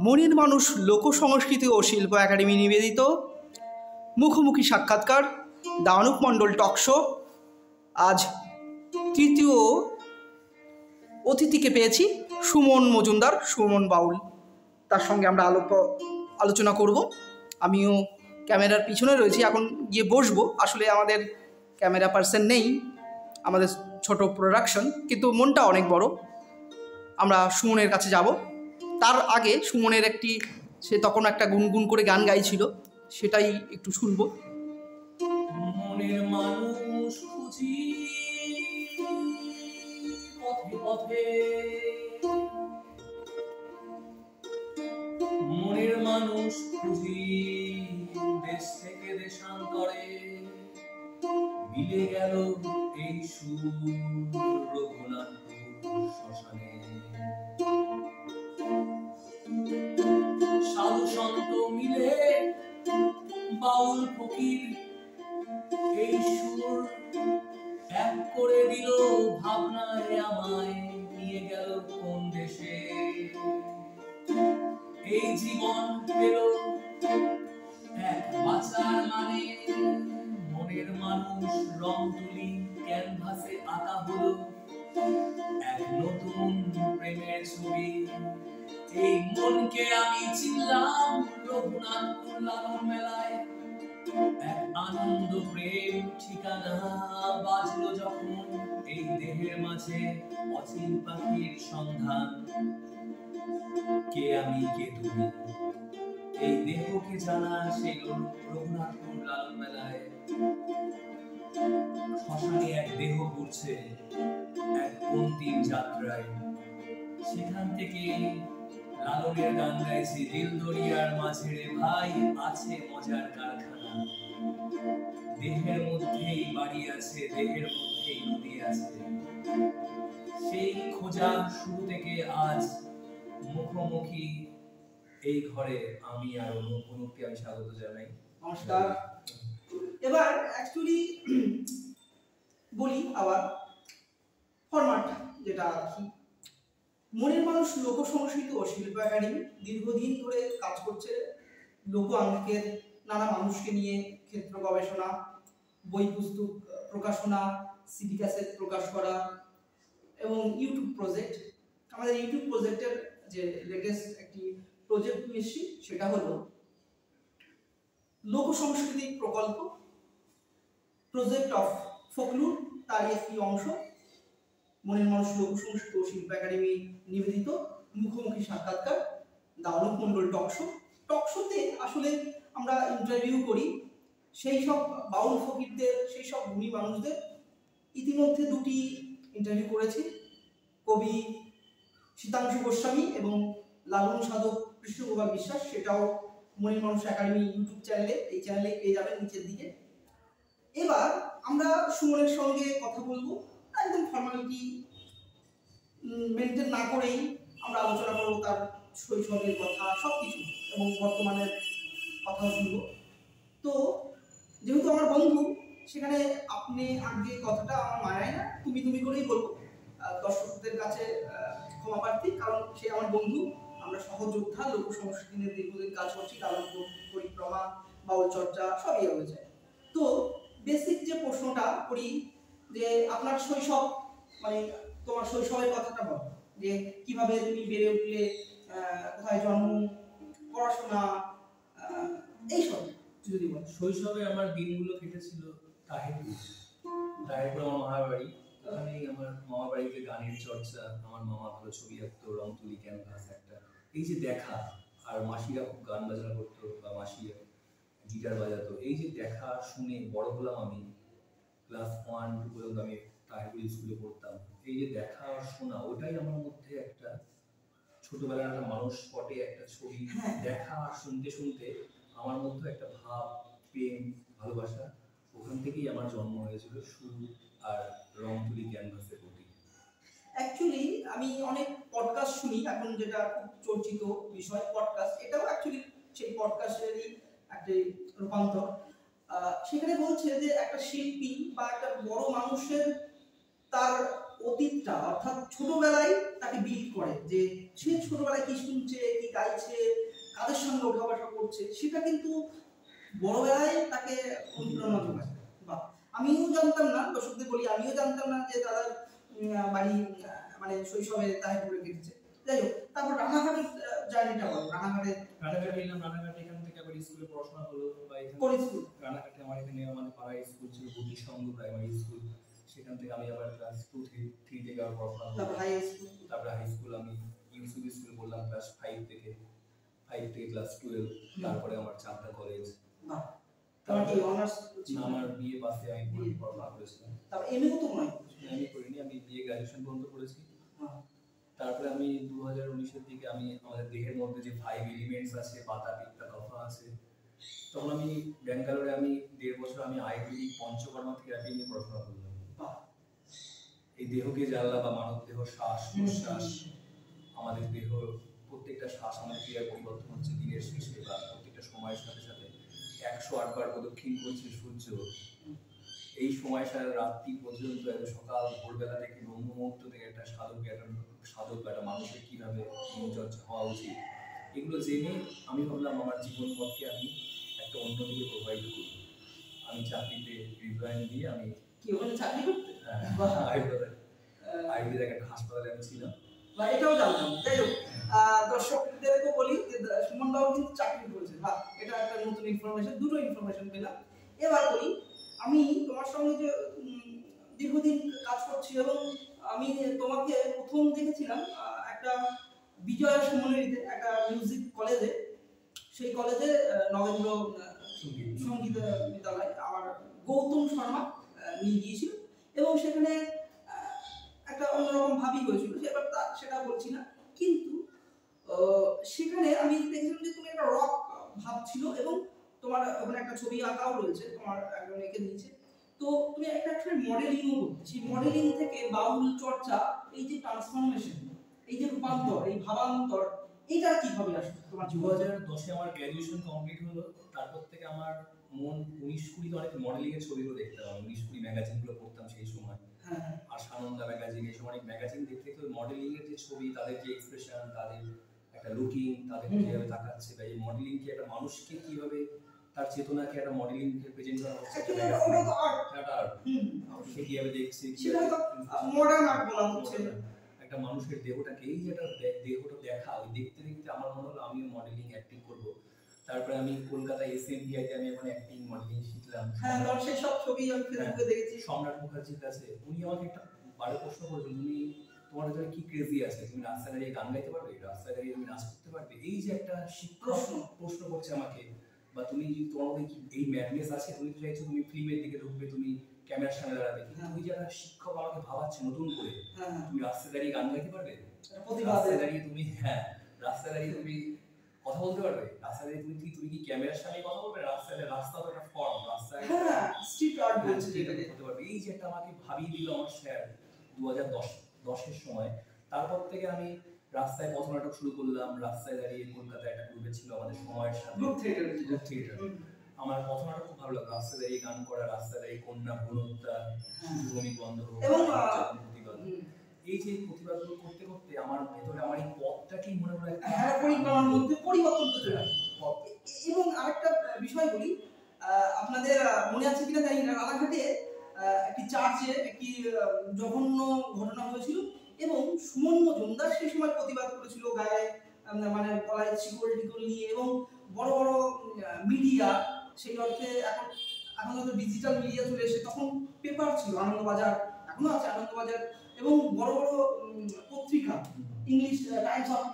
মনের মানুষ লোকসংস্কৃতি ও শিল্প একাডেমি নিবেদিত মুখোমুখি সাক্ষাৎকার দানুক মণ্ডল টক শো। আজ তৃতীয় অতিথিকে পেয়েছি, সুমন মজুমদার, সুমন বাউল। তার সঙ্গে আমরা আলোচনা করব। আমিও ক্যামেরার পিছনে রয়েছি, এখন গিয়ে বসবো। আসলে আমাদের ক্যামেরা পার্সন নেই, আমাদের ছোট প্রোডাকশন, কিন্তু মনটা অনেক বড়। আমরা সুমনের কাছে যাব। তার আগে সুমনের সে তখন একটা গুনগুন করে গান গাইছিল, সেটাই একটু শুনবো। মনের মানুষ খুঁজি পথে পথে, মনের মানুষ খুঁজি দেশ থেকে দেশান্তরে, মিলে গেল এই সুর রঘুনাথপুর শ্মশানে। সাধু সন্ত মিলে বাউল ফকির এই সুর এক করে দিল ভাবনায়, আমায় নিয়ে গেল কোন দেশে। এই জীবন পেল এক বাঁচার মানে, মনের মানুষ রং তুলি ক্যানভাসে আঁকা হলো এক নতুন প্রেমের ছবি। এই মনকে আমি চিনলাম রঘুনাথপুর লালন মেলায়, এক আনন্দ প্রেম ঠিকানা বাজলো যখন এই দেহের মাঝে অচিন পাখির সন্ধান। কে আমি কে তুমি, এই দেহকে জানা সেই রঘুনাথপুর লালন মেলায়। শ্মশানে এক দেহ ঘুরছে এক অন্তিম যাত্রায়, সেখান থেকে লালনের গান গাইছে দিল দরিয়ার মাঝে রে ভাই, আছে মজার কারখানা। দেহের মধ্যেই বাড়ি আছে, দেহের মধ্যেই নদী আছে। সেই খোঁজা শুরু থেকে আজ মুখোমুখি এই ঘরে আমি আর অনুপকে আমি স্বাগত জানাই। নমস্কার। এবার অ্যাকচুয়ালি বলি আবার ফরম্যাট যেটা কি, মনের মানুষ লোকসংস্কৃতি ও শিল্প একাডেমি দীর্ঘদিন ধরে কাজ করছে লোক আঙ্গিকের নানা মানুষকে নিয়ে ক্ষেত্র গবেষণা, বই পুস্তক প্রকাশনা, সিডি ক্যাসেট প্রকাশ করা এবং ইউটিউব প্রজেক্ট। আমাদের ইউটিউব প্রজেক্টের যে লেটেস্ট একটি প্রজেক্ট নিয়েছি সেটা হলো লোকসংস্কৃতি প্রকল্প, প্রজেক্ট অফ ফোকলুর, তারই একটি অংশ। মনের মানুষ লোকসংস্কৃতি ও শিল্প একাডেমি নিবেদিত মুখোমুখি সাক্ষাৎকার দানুক মণ্ডল টক শো। টক শোতে আসলে আমরা ইন্টারভিউ করি সেই সব বাউল ফকিরদের, সেই সব গুণী মানুষদের। ইতিমধ্যে দুটি ইন্টারভিউ করেছি, কবি শীতাংশু গোস্বামী এবং লালন সাধক কৃষ্ণপ্রভা বিশ্বাস। সেটাও মনের মানুষ একাডেমি ইউটিউব চ্যানেলে, এই চ্যানেলে পেয়ে যাবেন নিচের দিকে। এবার আমরা সুমনের সঙ্গে কথা বলবো, একদম ফর্মালিটি মেনটেন না করেই আমরা আলোচনা করবো তার শৈশবের কথা, সব কিছু, এবং বর্তমানের কথাও শুনবো। তো যেহেতু আমার বন্ধু, সেখানে আপনি আগে কথাটা আমার মানায় না, তুমি তুমি করেই বলবো। দর্শকদের কাছে ক্ষমা প্রার্থী, কারণ সে আমার বন্ধু। আমরা সহযোদ্ধা, লোক সংস্কৃতি নিয়ে দীর্ঘদিন কাজ করছি, লালন পরিক্রমা, বাউল চর্চা সবই হয়েছে। তো বেসিক যে প্রশ্নটা করি, যে আপনার শৈশব, মানে তোমার শৈশবের কথাটা বলো, যে কিভাবে তুমি বেড়ে উঠলে, কোথায় জন্ম, পড়াশোনা, এইসব যদি বল। শৈশবে আমার দিনগুলো কেটেছিল তাহিরপুর আমার মামার বাড়ি। ওখানেই আমার মামার বাড়িতে গানের চর্চা, আমার মামা ভালো ছবি আঁকতো, রং তুলি ক্যানভাস একটা, এই যে দেখা, আর মাসিরা খুব গান বাজনা করতো বা মাসিরা গিটার বাজাতো, এই যে দেখা শুনে বড় হলাম আমি। ক্লাস 1-2 পর্যন্ত আমি তাহিরপুর স্কুলে পড়তাম। এই যে দেখা আর শোনা, ওটাই আমার মধ্যে একটা ছোটবেলার একটা মানুষ স্পটে একটা ছবি দেখা আর শুনতে শুনতে আমার মধ্যে একটা ভাব, প্রেম, ভালোবাসা, ওখান থেকেই আমার জন্ম হয়েছিল সুর আর রং তুলি ক্যানভাসের প্রতি। অ্যাকচুয়ালি আমি অনেক পডকাস্ট শুনি এখন, যেটা খুব চর্চিত বিষয় পডকাস্ট, এটাও অ্যাকচুয়ালি সেই পডকাস্টেরই একটা রূপান্তর। সেখানে বলছে যে একটা শিল্পী বা একটা বড় মানুষের তার অতীতটা অর্থাৎ ছোটবেলায় তাকে বিল্ড করে, যে সে ছোটবেলায় কি শুনছে, কি গাইছে, কাদের সঙ্গে ওঠা বসা করছে, সেটা কিন্তু বড়বেলায় তাকে অনুপ্রেরণা যোগায়। বা আমিও জানতাম না, দর্শকদের বলি, আমিও জানতাম না যে দাদার বাড়ি মানে শৈশবে তাহিরপুরে কেটেছে। যাই হোক, তারপর রানাঘাটের জার্নিটা বলো। রানাঘাটে এলাম, রানাঘাটে এখান থেকে আবার স্কুলে পড়াশোনা হলো, বা কোন স্কুল? রানাঘাটে আমার এখানে আমাদের পাড়ায় স্কুল ছিল বুদ্ধি সংঘ প্রাইমারি স্কুল, সেখান থেকে আমি আবার ক্লাস 2-3 থেকে আবার পড়াশোনা হলো। তারপর হাই স্কুল আমি ইউসুফ স্কুলে পড়লাম ক্লাস 5 থেকে ক্লাস 12। তারপরে আমার চাকদা কলেজ। বাহ, তোমার কি অনার্স? না, আমার বিএ পাসে আমি পড়াশোনা করেছিলাম। তারপর এমএ তো মনে হয়? এমএ করিনি, আমি বিএ গ্র্যাজুয়েশন পর্যন্ত করেছি। তারপরে আমি 2019-এর দিকে আমি আমাদের দেহের মধ্যে যে 5 এলিমেন্টস আছে, পাতা, পিত্তা, কফা আছে, তখন আমি ব্যাঙ্গালোরে আমি 1.5 বছর আমি আয়ুর্বেদিক পঞ্চকর্মা থেরাপি নিয়ে পড়াশোনা করলাম। এই দেহকে জানলা বা মানব দেহ, শ্বাস প্রশ্বাস, আমাদের দেহ প্রত্যেকটা শ্বাস আমাদের ক্রিয়া পরিবর্তন হচ্ছে দিনের শেষে, বা প্রত্যেকটা সময়ের সাথে সাথে 108 বার প্রদক্ষিণ করছে সূর্য। এই সময় সারা রাত্রি পর্যন্ত, সকাল ভোরবেলা থেকে ব্রহ্ম মুহূর্ত থেকে একটা সাধক বা একটা মানুষের কিভাবে দিনচর্চা হওয়া উচিত, এগুলো জেনে আমি ভাবলাম আমার জীবন পথকে আমি একটা অন্যদিকে প্রবাহিত করি। আমি চাকরিতে রিজাইন দিয়ে আমি কি ওখানে চাকরি করতে? আয়ুর্বেদিক একটা হাসপাতালে আমি ছিলাম। বা এটাও জানতাম। যাই হোক, দর্শকদেরকে বলি যে সুমন বাবু কিন্তু চাকরি করেছে। বা এটা একটা নতুন ইনফরমেশন, দুটো ইনফরমেশন পেলাম। এবার বলি, আমি তোমার সঙ্গে যে দীর্ঘদিন কাজ করছি, এবং আমি তোমাকে প্রথম দেখেছিলাম একটা বিজয়া সুমনেরিতে, একটা মিউজিক কলেজে। সেই কলেজে নগেন্দ্র সঙ্গীত বিদ্যালয় আমার গৌতম শর্মা নিয়ে গিয়েছিল, এবং সেখানে একটা অন্যরকম ভাবই হয়েছিল, এবার সেটা বলছি না। কিন্তু সেখানে আমি দেখেছিলাম যে তুমি একটা রক ভাব ছিল, এবং তোমার ওখানে একটা ছবি আঁকাও রয়েছে, তোমার একজন এঁকে দিয়েছে। তো তুমি একটা মডেলিংও করতে, সেই মডেলিং থেকে বাউল চর্চা, এই যে ট্রান্সফরমেশন, এই যে রূপান্তর, এই ভাবান্তর, এটা কিভাবে আসলো তোমার? 2010-এ আমার গ্র্যাজুয়েশন কমপ্লিট হলো। তারপর থেকে আমার মন 19-20 অনেক মডেলিং এর ছবিগুলো দেখতাম। 19-20 ম্যাগাজিনগুলো পড়তাম সেই সময়। আর সানন্দা ম্যাগাজিন, এই সময় অনেক ম্যাগাজিন দেখতে তো মডেলিং এর যে ছবি, তাদের যে এক্সপ্রেশন, তাদের একটা লুকিং, তাদের কিভাবে তাকাচ্ছে, বা এই মডেলিং কি একটা মানুষকে কিভাবে তার চেতনাকে একটা মডেলিং প্রেজেন্ট করা হচ্ছে, একটা আর্ট। সে কিভাবে দেখছে, মডার্ন আর্ট বলা হচ্ছে। একটা মানুষের দেহটাকে, এই যে একটা দেহটা দেখা, ওই দেখতে দেখতে আমার মনে হলো আমিও মডেলিং অ্যাক্টিং করব। তারপরে আমি কলকাতা এসএমবিআই তে আমি এখন অ্যাক্টিং মডেলিং শিখলাম। হ্যাঁ, সেই সব ছবি আমি ফেসবুকে দেখেছি। সম্রাট মুখার্জির কাছে উনি আমাকে একটা বারে প্রশ্ন করেছেন, তুমি তোমার ভিতরে কি ক্রেজি আছে, তুমি রাস্তায় দাঁড়িয়ে গান গাইতে পারবে, রাস্তায় দাঁড়িয়ে তুমি নাচ করতে পারবে? এই যে একটা প্রশ্ন করছে আমাকে, বা তুমি তোমার মধ্যে কি এই ম্যাডনেস আছে, তুমি তো চাইছো তুমি ফিল্মের দিকে ঢুকবে, তুমি ক্যামেরার সামনে দাঁড়াবে, কিন্তু ওই যে একটা শিক্ষক আমাকে ভাবাচ্ছে নতুন করে, তুমি রাস্তায় দাঁড়িয়ে গান গাইতে পারবে, রাস্তায় দাঁড়িয়ে তুমি রাস্তায় দাঁড়িয়ে তুমি কথা বলতে পারবে, রাস্তায় দাঁড়িয়ে তুমি কি ক্যামেরার সামনে কথা বলবে, রাস্তা তো একটা ফর্ম, রাস্তায় স্ট্রিট আর্ট বলছে যেটাকে করতে পারবে। এই যে একটা আমাকে ভাবিয়ে দিল আমার স্যার 2010-এর সময়। তারপর থেকে আমি রাস্তায় পথনাটক শুরু করলাম। রাস্তায় দাঁড়িয়ে কলকাতায় একটা গ্রুপে ছিল আমাদের সময়ের সাথে, গ্রুপ থিয়েটার। আমার পথনাটক খুব ভালো লাগতো, রাস্তায় দাঁড়িয়ে গান করা, রাস্তায় দাঁড়িয়ে কন্যা ভ্রূণ হত্যা, শিশুভূমি বন্ধ, এবং প্রতিবাদ। এই যে প্রতিবাদগুলো করতে করতে আমার ভেতরে আমার এই পথটাকেই মনে হয় পরিবর্তন করতে হয়। এবং আরেকটা বিষয় বলি, আপনাদের মনে আছে কিনা জানি না, রানাঘাটে একটি চার্চে একটি জঘন্য ঘটনা হয়েছিল, এবং সুমন মজুমদার সেই সময় প্রতিবাদ করেছিল, গায়ে মানে গলায় শিকল টিকল নিয়ে, এবং বড় বড় মিডিয়া, সেই অর্থে এখন তো ডিজিটাল মিডিয়া চলে এসে, তখন পেপার ছিল আনন্দবাজার, এখনো আছে আনন্দবাজার, এবং বড় বড় পত্রিকা, ইংলিশ টাইমস অফ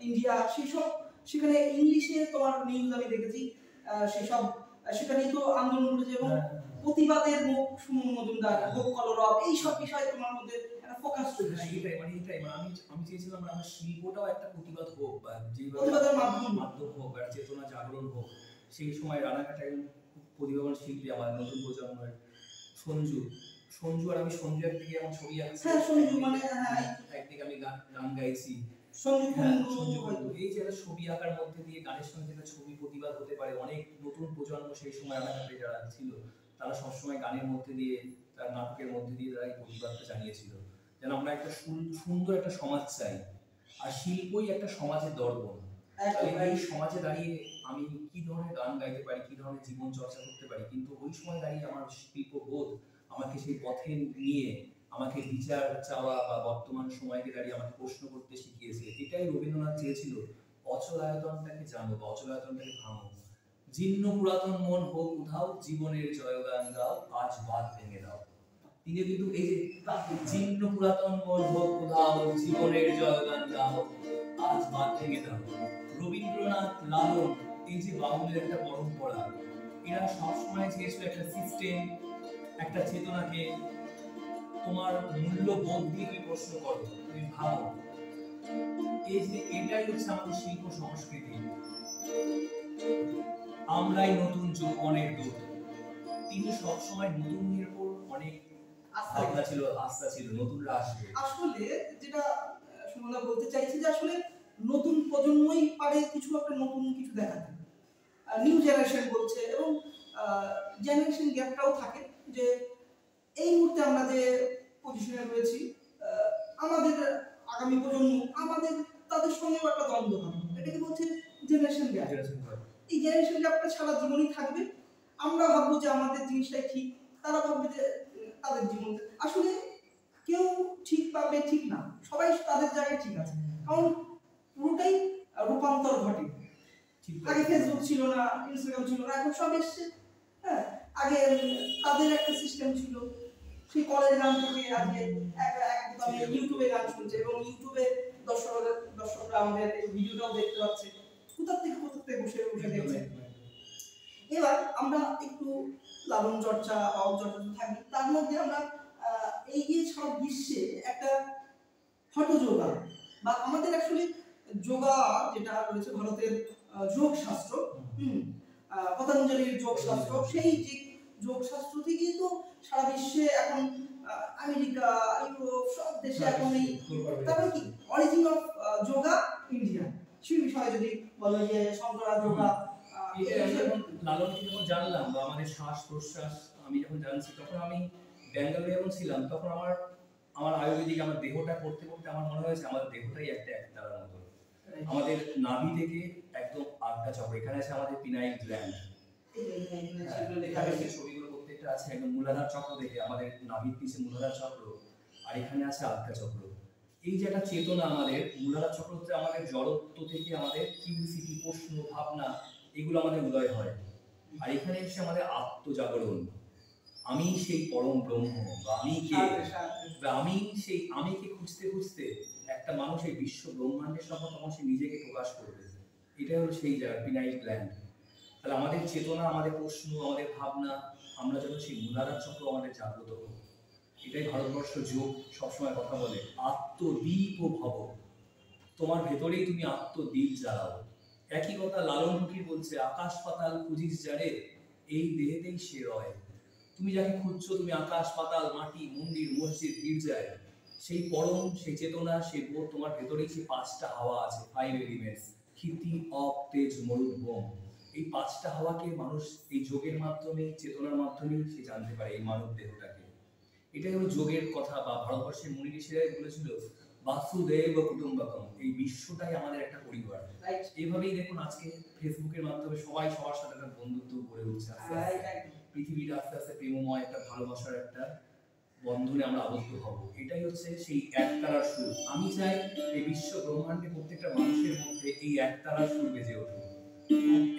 ইন্ডিয়া, সেসব, সেখানে ইংলিশে তোমার নিউজ আমি দেখেছি, সেসব সেটা নিয়ে তো আন্দোলন করেছে, এবং প্রতিবাদের মুখ সুমন মজুমদার, হোক কলরব, এই সব বিষয়ে তোমার মধ্যে একটা ফোকাস চলছে। এটাই আমি চেয়েছিলাম আমার শিল্পটাও একটা প্রতিবাদ হোক, বা প্রতিবাদের মাধ্যম হোক, বা চেতনা জাগরণ হোক। সেই সময় রানাঘাটে একজন প্রতিভাবান শিল্পী, আমার নতুন প্রজন্মের সঞ্জু আর আমি, সঞ্জু একদিকে আমার ছবি আঁকছি, একদিকে আমি গান গাইছি, এই যে ছবি আঁকার মধ্যে দিয়ে গানের সঙ্গে যেটা ছবি প্রতিবাদ হতে পারে। অনেক নতুন প্রজন্ম সেই সময় রানাঘাটে যারা ছিল, তারা সবসময় গানের মধ্যে দিয়ে তার নাটকের মধ্যে দিয়ে তারা এই প্রতিবাদটা জানিয়েছিল যেন আমরা একটা সুন্দর একটা সমাজ চাই, আর শিল্পই একটা সমাজের দর্পণ। এই সমাজে দাঁড়িয়ে আমি কি ধরনের গান গাইতে পারি, কি ধরনের জীবন চর্চা করতে পারি, কিন্তু ওই সময় দাঁড়িয়ে আমার শিল্পবোধ আমাকে সেই পথে নিয়ে আমাকে বিচার চাওয়া বা বর্তমান সময়কে দাঁড়িয়ে আমাকে প্রশ্ন করতে শিখিয়েছে। এটাই রবীন্দ্রনাথ চেয়েছিল, অচলায়তনটাকে জানো বা অচলায়তনটাকে ভাঙো, জীর্ণ পুরাতন মন হোক উধাও, জীবনের জয়গান গাও, আজ বাদ ভেঙে দাও। তিনি কিন্তু এই যে জীর্ণ পুরাতন মন হোক উধাও, জীবনের জয়গান গাও, আজ বাদ ভেঙে দাও। রবীন্দ্রনাথ, লালন, এই যে বাউলের একটা পরম্পরা, এরা সবসময় চেয়েছিল একটা সিস্টেম, একটা চেতনাকে তোমার মূল্যবোধ দিয়ে তুমি প্রশ্ন করো, তুমি ভাবো। এই যে এটাই হচ্ছে আমাদের শিল্প সংস্কৃতি। আমরাই নতুন যৌবনের দূত। তিনি সবসময় নতুনের উপর অনেক আস্থা ছিল, নতুনরা আসবে। আসলে যেটা সুমনদা বলতে চাইছে যে আসলে নতুন প্রজন্মই পারে কিছু একটা নতুন কিছু দেখাতে, নিউ জেনারেশন বলছে, এবং জেনারেশন গ্যাপটাও থাকে যে এই মুহূর্তে আমরা যে পজিশনে রয়েছি, আমাদের আগামী প্রজন্ম আমাদের তাদের সঙ্গেও একটা দ্বন্দ্ব হবে, এটাকে বলছে জেনারেশন গ্যাপ। এই জেনারেশন গ্যাপটা সারা জীবনই থাকবে। আমরা ভাববো যে আমাদের জিনিসটাই ঠিক, তারা ভাববে যে তাদের জীবন। আসলে কেউ ঠিক পাবে ঠিক না, সবাই তাদের জায়গায় ঠিক আছে, কারণ পুরোটাই রূপান্তর ঘটে। আগে ফেসবুক ছিল না, ইনস্টাগ্রাম ছিল না, এখন সব এসছে। হ্যাঁ, আগে তাদের একটা সিস্টেম ছিল, সেই কলের গান থেকে আজকে একদম ইউটিউবে গান শুনছে, এবং ইউটিউবে দর্শকরা আমাদের এই ভিডিওটাও দেখতে পাচ্ছে, কোথা থেকে বসে দেখছে। এবার আমরা একটু লালন চর্চা, বাউল চর্চা থাকি, তার মধ্যে আমরা এই যে সব বিশ্বে একটা হঠ যোগা বা আমাদের আসলে যোগা যেটা রয়েছে ভারতের যোগ শাস্ত্র, পতঞ্জলির যোগ শাস্ত্র, সেই যে যোগ শাস্ত্র থেকেই তো সারা বিশ্বে এখন আমেরিকা, ইউরোপ সব দেশে এখন এই, তারপরে কি অরিজিন অফ যোগা ইন্ডিয়া, সেই বিষয়ে যদি বলা যে শঙ্করা যোগা। লালনকে যখন জানলাম বা আমাদের শ্বাস প্রশ্বাস আমি যখন জানছি, তখন আমি ব্যাঙ্গালোরে যখন ছিলাম, তখন আমার আয়ুর্বেদিক আমার দেহটা পড়তে পড়তে আমার মনে হয়েছে আমার দেহটাই একটা একতারার মতো। আমাদের নাভি থেকে একদম আজ্ঞা চক্র, এখানে আছে আমাদের পিনাইল গ্ল্যান্ড, এখানে যে ছবিগুলো প্রত্যেকটা আছে একদম মূলাধার চক্র থেকে, আমাদের নাভির পিছে মূলাধার চক্র, আর এখানে আছে আজ্ঞা চক্র। এই যে একটা চেতনা, আমাদের মূলাধার চক্র হচ্ছে আমাদের জড়ত্ব থেকে আমাদের কিউরিসিটি, প্রশ্ন, ভাবনা, এগুলো আমাদের উদয় হয়। আর এখানে এসে আমাদের আত্মজাগরণ, আমি সেই পরম ব্রহ্ম, বা আমি কে, বা আমি সেই আমিকে খুঁজতে খুঁজতে একটা মানুষ এই বিশ্ব ব্রহ্মাণ্ডের সামনে তখন সে নিজেকে প্রকাশ করবে। এটাই হলো সেই জায়গা, পিনাইল গ্ল্যান্ড। তাহলে আমাদের চেতনা, আমাদের প্রশ্ন, আমাদের ভাবনা, আমরা যেন সেই মূলাধার চক্র আমাদের জাগ্রত হোক। এটাই ভারতবর্ষ যোগ সবসময় কথা বলে, আত্মদীপ ভব, তোমার ভেতরেই তুমি আত্মদীপ জ্বালাও। একই কথা লালন ফকির বলছে, আকাশ পাতাল খুঁজিস যারে, এই দেহেতেই সে রয়। তুমি যাকে খুঁজছো, তুমি আকাশ পাতাল, মাটি, মন্দির, মসজিদ, গির্জায়, সেই পরম, সেই চেতনা, সেই বোধ তোমার ভেতরেই সেই পাঁচটা হাওয়া আছে, 5 এলিমেন্টস, ক্ষিতি, অপ, তেজ, মরুদ, বোম। এই পাঁচটা হাওয়াকে মানুষ এই যোগের মাধ্যমে, চেতনার মাধ্যমে সে জানতে পারে এই মানব দেহটাকে। এটাই হলো যোগের কথা, বা ভারতবর্ষের মুনি ঋষিরাই বলেছিল বাসুদেব কুটুম্বকম, এই বিশ্বটাই আমাদের একটা পরিবার। এইভাবেই দেখুন আজকে ফেসবুকের মাধ্যমে সবাই সবার সাথে একটা বন্ধুত্ব গড়ে উঠছে, পৃথিবীটা আস্তে আস্তে প্রেমময় একটা ভালোবাসার একটা বন্ধনে আমরা আবদ্ধ হব। এটাই হচ্ছে সেই একতারার সুর। আমি চাই এই বিশ্ব ব্রহ্মাণ্ডে প্রত্যেকটা মানুষের মধ্যে এই একতারার সুর বেজে উঠুক,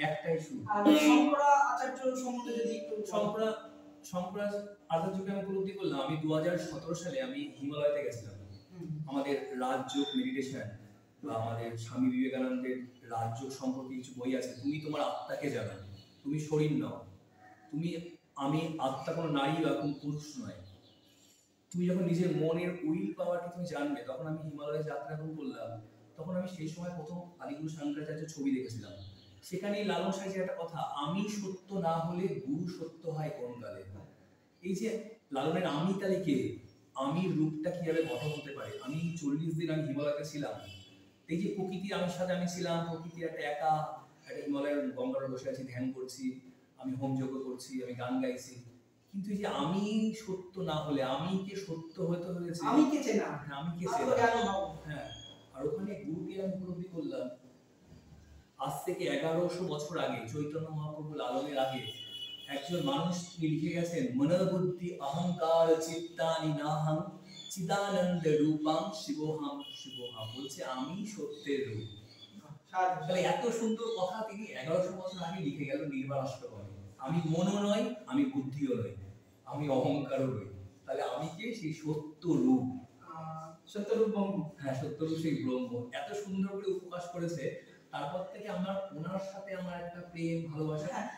একটাই সুর। শঙ্করা আচার্য সম্বন্ধে যদি একটু শঙ্করা আচার্যকে আমি উপলব্ধি করলাম, আমি 2017 সালে আমি হিমালয়তে গেছিলাম। আমাদের রাজযোগ মেডিটেশন বা আমাদের স্বামী বিবেকানন্দের রাজযোগ সম্পর্কে কিছু বই আছে, তুমি তোমার আত্মাকে জানো, তুমি শরীর নও, আমি আত্মা কোনো নারী বা কোনো পুরুষ নয়। তুমি যখন নিজের মনের উইল পাওয়ারকে তুমি জানবে, তখন আমি হিমালয়ে যাত্রা যখন করলাম, তখন আমি সেই সময় প্রথম আদিগুরু শঙ্করাচার্যের ছবি দেখেছিলাম। সেখানেই লালন সাহেবের একটা কথা, আমি সত্য না হলে গুরু সত্য হয় কোন কালে। এই যে লালনের আমি তাহলে কে, আমি রূপটা কিভাবে গঠন হতে পারে। আমি 40 দিন আমি হিমালয়তে ছিলাম, এই যে প্রকৃতির আমার সাথে আমি ছিলাম, প্রকৃতির একটা একটা হিমালয়ের গঙ্গার বসে আছি, ধ্যান করছি, আমি হোম যজ্ঞ করছি, আমি গান গাইছি, কিন্তু এই যে আমি সত্য না হলে আমি কে সত্য হতে হয়েছে, আমি কে চেনা, হ্যাঁ আমি কে চেনা, আত্মজ্ঞান ভাব। হ্যাঁ। আর ওখানে গুরুকে আমি উপলব্ধি করলাম আজ থেকে 1100 বছর আগে, চৈতন্য মহাপ্রভু লালনের আগে একজন মানুষ লিখে গেছেন, মনোবুদ্ধি অহংকার চিত্তানি নাহং চিদানন্দ রূপং শিবোহাম শিবোহাম, বলছে আমি সত্যের রূপ। তাহলে এত সুন্দর কথা তিনি 1100 বছর আগে লিখে গেল নির্বাণ অষ্টকমে। আমি মনও নয়, আমি বুদ্ধিও নই, আমি অহংকারও নই। তাহলে আমি কে? সেই সত্য রূপ, সত্যরূপ ব্রহ্ম। হ্যাঁ সত্যরূপ সেই ব্রহ্ম। এত সুন্দর করে উপকাশ করেছে। তারপর থেকে আমার ওনার সাথে আমার একটা প্রেম ভালোবাসা, হ্যাঁ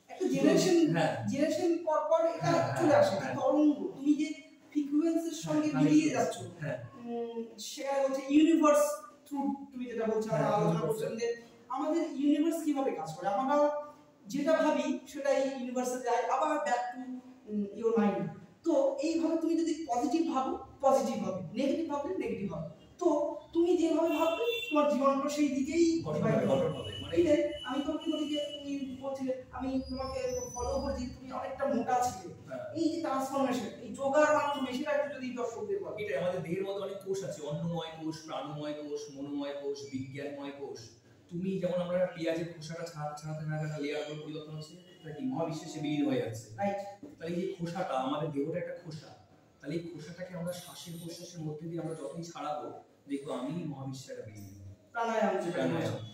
একটা জেনারেশন, হ্যাঁ জেনারেশন পর পর এটা চলে আসে। তরঙ্গ, তুমি যে ফ্রিকোয়েন্সির সঙ্গে মিলিয়ে যাচ্ছ, হ্যাঁ সেটা হচ্ছে ইউনিভার্স থ্রু, তুমি যেটা বলছো আমরা আলোচনা করছিলাম যে আমাদের ইউনিভার্স কিভাবে কাজ করে, আমরা যেটা ভাবি সেটাই ইউনিভার্সে যায়, আবার ব্যাক টু ইওর মাইন্ড। তো এইভাবে তুমি যদি পজিটিভ ভাবো পজিটিভ হবে, নেগেটিভ ভাবলে নেগেটিভ হবে। তো তুমি যেভাবে ভাববে তোমার জীবনটা সেই দিকেই গঠন হবে। মানে আমি তোমাকে বলি যে তুমি বলছিলে আমি তোমাকে ফলো করেছি, তুমি অনেকটা মোটা ছিলে, এই যে ট্রান্সফরমেশন এই যোগার মাধ্যমে, সেটা একটু যদি দর্শকদের বলো। এটা আমাদের দেহের মধ্যে অনেক কোষ আছে, অন্নময় কোষ, প্রাণময় কোষ, মনোময় কোষ, বিজ্ঞানময় কোষ। তুমি যেমন আমরা পেঁয়াজের খোসাটা ছাড়াতে না একটা লেয়ার করে পরিবর্তন হচ্ছে, এটা কি মহাবিশ্বে বিলীন হয়ে যাচ্ছে, রাইট? তাহলে এই খোসাটা, আমাদের দেহটা একটা খোসা, তাহলে এই খোসাটাকে আমরা শ্বাসের প্রশ্বাসের মধ্যে দিয়ে আমরা যতই ছাড়াবো দেখবো আমি মহাবিশ্বের বিলীন।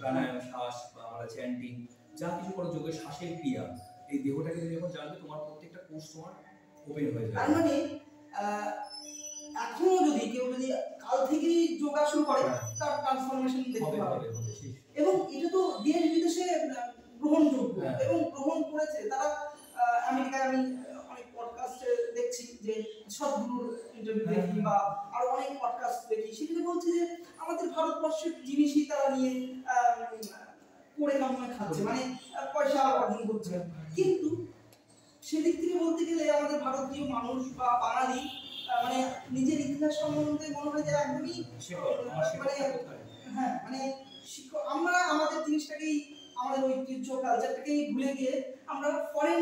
প্রাণায়াম শ্বাস বা আমরা চ্যান্টিং যা কিছু করো, যোগের শ্বাসের ক্রিয়া, এই দেহটাকে তুমি যখন জানবে তোমার প্রত্যেকটা কোষ তোমার ওপেন হয়ে যাবে। তার মানে এখনো যদি কেউ যদি কাল থেকেই যোগা শুরু করে তার ট্রান্সফরমেশন দেখতে পাবে। এবং এটা তো দেশ বিদেশে গ্রহণযোগ্য এবং গ্রহণ করেছে তারা। আমেরিকায় আমি অনেক পডকাস্টে দেখছি যে সদ্গুরুর ইন্টারভিউ দেখি বা আরো অনেক পডকাস্ট দেখি, সেখানে বলছে যে আমাদের ভারতবর্ষের জিনিসই তারা নিয়ে করে কামাই খাচ্ছে, মানে পয়সা অর্জন করছে। কিন্তু সেদিক থেকে বলতে গেলে আমাদের ভারতীয় মানুষ বা বাঙালি মানে নিজের ইতিহাস সম্বন্ধে মনে হয় যে একদমই মানে হ্যাঁ মানে আমরা আমাদের জিনিসটাকেই, আমাদের ঐতিহ্য কালচারটাকেই ভুলে গিয়ে আমরা ফরেন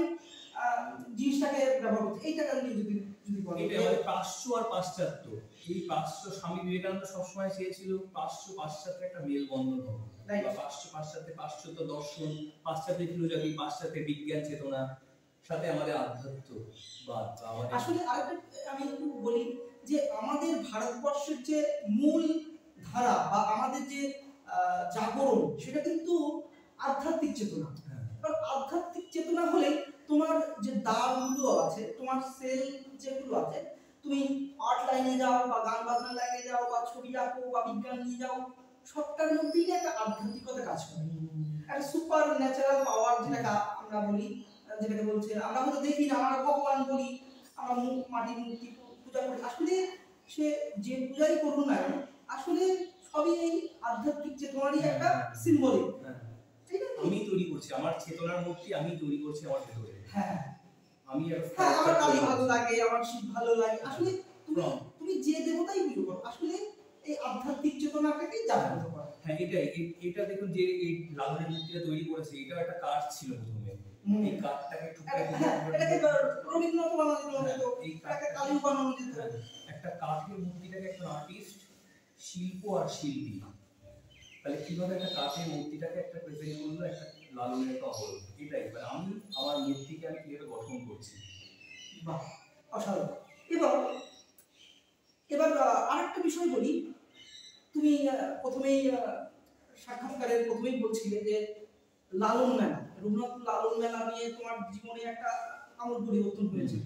জিনিসটাকে ব্যবহার করছি। এইটাকে নিয়ে যদি বলি, এটা আমাদের প্রাচ্য আর পাশ্চাত্য, এই প্রাচ্য স্বামী বিবেকানন্দ সবসময় চেয়েছিল প্রাচ্য পাশ্চাত্যে একটা মেলবন্ধন হোক, বা পাশ্চাত্যে পাশ্চাত্য দর্শন, পাশ্চাত্যে ফিলোসফি, পাশ্চাত্যে বিজ্ঞান চেতনা সাথে আমাদের আধ্যাত্মবাদ। আসলে আরেকটা আমি একটু বলি যে আমাদের ভারতবর্ষের যে মূল ধারা বা আমাদের যে জাগরণ, সেটা কিন্তু আধ্যাত্মিক চেতনা। কারণ আধ্যাত্মিক চেতনা হলে তোমার যে দ্বারগুলো আছে, তোমার সেল যেগুলো আছে, তুমি আর্ট লাইনে যাও বা গান বাজনা লাইনে যাও বা ছবি আঁকো বা বিজ্ঞান নিয়ে যাও, সবটার মধ্যেই একটা আধ্যাত্মিকতা কাজ করে, একটা সুপার ন্যাচারাল পাওয়ার যেটা আমরা বলি, যেটাকে বলছে আমরা হয়তো দেখি না, আমরা ভগবান বলি, আমরা মাটির মূর্তি পূজা করি, আসলে সে যে পূজাই করুন না আসলে সবই এই আধ্যাত্মিক চেতনারই একটা সিম্বলিক। আমি তৈরি করছি আমার চেতনার মূর্তি, আমি তৈরি করছি আমার ভেতরে। হ্যাঁ আমি আমার কালী ভালো লাগে, আমার শিব ভালো লাগে, আসলে তুমি যে দেবতাই পুজো করো আসলে এই আধ্যাত্মিক চেতনাটাকেই জাগ্রত করো। হ্যাঁ এটা দেখুন যে এই লালনের মূর্তিটা তৈরি করেছে, এটা একটা কাঠ ছিল প্রথমে, এই কাঠটাকে টুকরা এটাকে রবীন্দ্রনাথ বানানো যেত, এটাকে কালী বানানো যেত। একটা কাঠের মূর্তিটাকে একটা আর্টিস্ট, শিল্প আর শিল্পী, তাহলে কিভাবে একটা কাঠের মূর্তিটাকে একটা প্রেজেন্ট করলো একটা লালনের একটা অবয়ব, এটাই মানে আমি আমার মূর্তিকে আমি কিভাবে গঠন করছি। বাহ, অসাধারণ। এবার আরেকটা বিষয় বলি, তুমি প্রথমেই সাক্ষাৎকারের প্রথমেই বলছিলে যে লালন মেলা, রঘুনাথ লালন মেলা নিয়ে তোমার জীবনে একটা আমূল পরিবর্তন হয়েছে।